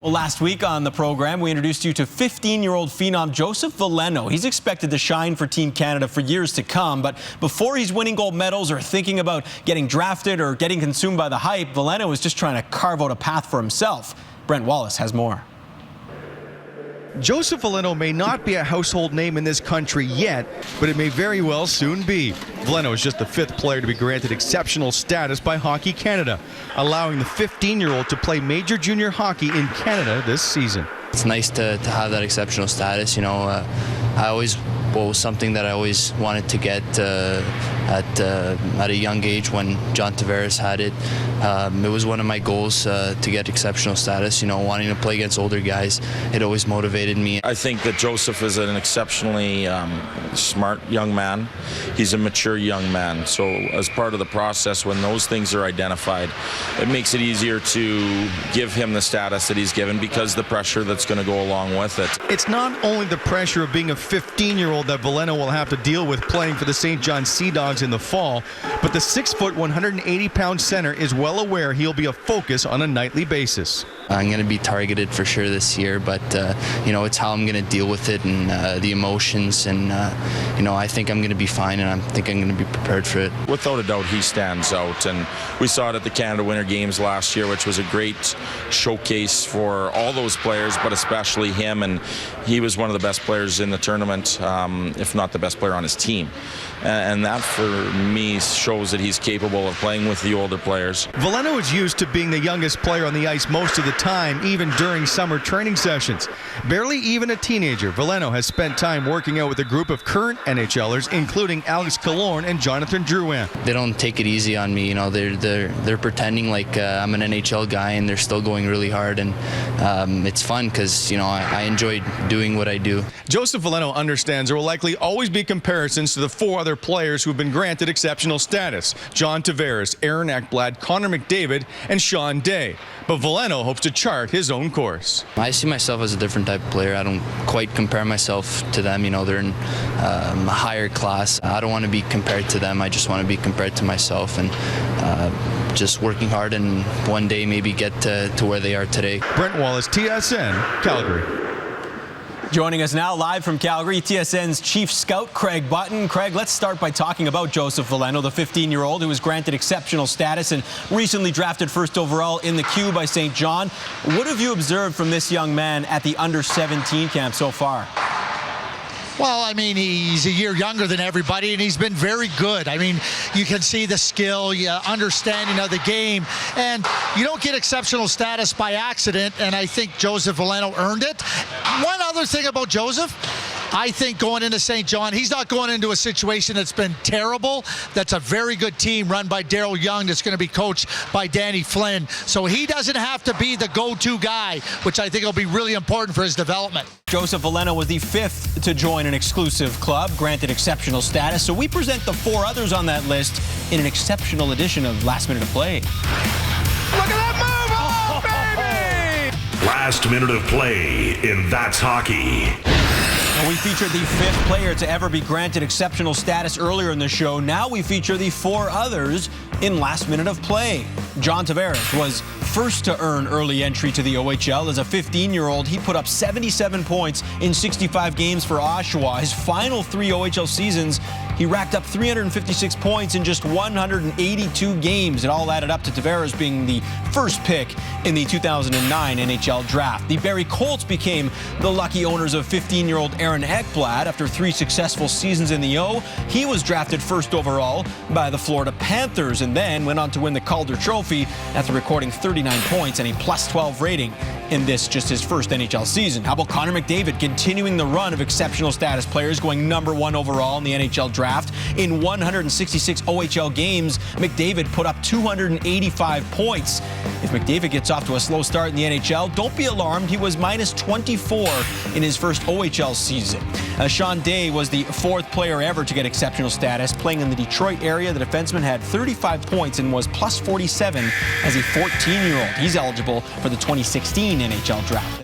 Well, last week on the program, we introduced you to 15-year-old phenom Joseph Veleno. He's expected to shine for Team Canada for years to come, but before he's winning gold medals or thinking about getting drafted or getting consumed by the hype, Veleno is just trying to carve out a path for himself. Brent Wallace has more. Joseph Veleno may not be a household name in this country yet, but it may very well soon be. Veleno is just the fifth player to be granted exceptional status by Hockey Canada, allowing the 15-year-old to play major junior hockey in Canada this season. It's nice to have that exceptional status. You know, was something that I always wanted to get at a young age when John Tavares had it. It was one of my goals to get exceptional status. You know, wanting to play against older guys, it always motivated me. I think that Joseph is an exceptionally smart young man. He's a mature young man. So as part of the process, when those things are identified, it makes it easier to give him the status that he's given because the pressure that's going to go along with it. It's not only the pressure of being a 15-year-old that Veleno will have to deal with playing for the St. John Sea Dogs in the fall, but the 6-foot, 180-pound center is well aware he'll be a focus on a nightly basis. I'm going to be targeted for sure this year, but you know, it's how I'm going to deal with it and the emotions, and you know, I think I'm going to be fine, and I think I'm going to be prepared for it. Without a doubt, he stands out, and we saw it at the Canada Winter Games last year, which was a great showcase for all those players, but especially him, and he was one of the best players in the tournament, if not the best player on his team. And that, for me, shows that he's capable of playing with the older players. Veleno is used to being the youngest player on the ice most of the time, even during summer training sessions. Barely even a teenager, Veleno has spent time working out with a group of current NHLers, including Alex Killorn and Jonathan Drouin. They don't take it easy on me. You know, they're pretending like I'm an NHL guy, and they're still going really hard, and it's fun because, you know, I enjoy doing what I do. Joseph Veleno understands there will likely always be comparisons to the four other players who have been granted exceptional status: John Tavares, Aaron Ekblad, Connor McDavid, and Sean Day. But Veleno hopes to chart his own course. I see myself as a different type of player. I don't quite compare myself to them. You know, they're in a higher class. I don't want to be compared to them. I just want to be compared to myself, and just working hard and one day maybe get to where they are today. Brent Wallace, TSN, Calgary. Joining us now live from Calgary, TSN's chief scout, Craig Button. Craig, let's start by talking about Joseph Veleno, the 15-year-old who was granted exceptional status and recently drafted first overall in the queue by St. John. What have you observed from this young man at the under-17 camp so far? Well, I mean, he's a year younger than everybody, and he's been very good. I mean, you can see the skill, understanding of the game, and you don't get exceptional status by accident, and I think Joseph Veleno earned it. One other thing about Joseph, I think going into St. John, he's not going into a situation that's been terrible. That's a very good team run by Darryl Young that's going to be coached by Danny Flynn. So he doesn't have to be the go-to guy, which I think will be really important for his development. Joseph Veleno was the fifth to join an exclusive club, granted exceptional status. So we present the four others on that list in an exceptional edition of Last Minute of Play. Look at that move! Oh, baby! Last Minute of Play in That's Hockey. We featured the fifth player to ever be granted exceptional status earlier in the show. Now we feature the four others in Last Minute of Play. John Tavares was first to earn early entry to the OHL. As a 15-year-old, he put up 77 points in 65 games for Oshawa. His final 3 OHL seasons, he racked up 356 points in just 182 games. It all added up to Tavares being the first pick in the 2009 NHL draft. The Barrie Colts became the lucky owners of 15-year-old Aaron Ekblad. After 3 successful seasons in the O, he was drafted first overall by the Florida Panthers and then went on to win the Calder Trophy after recording 39 points and a +12 rating in this, just his first NHL season. How about Connor McDavid continuing the run of exceptional status players, going #1 overall in the NHL draft? In 166 OHL games, McDavid put up 285 points. If McDavid gets off to a slow start in the NHL, don't be alarmed. He was -24 in his first OHL season. Sean Day was the 4th player ever to get exceptional status. Playing in the Detroit area, the defenseman had 35 points and was +47 as a 14-year-old. He's eligible for the 2016 NHL draft.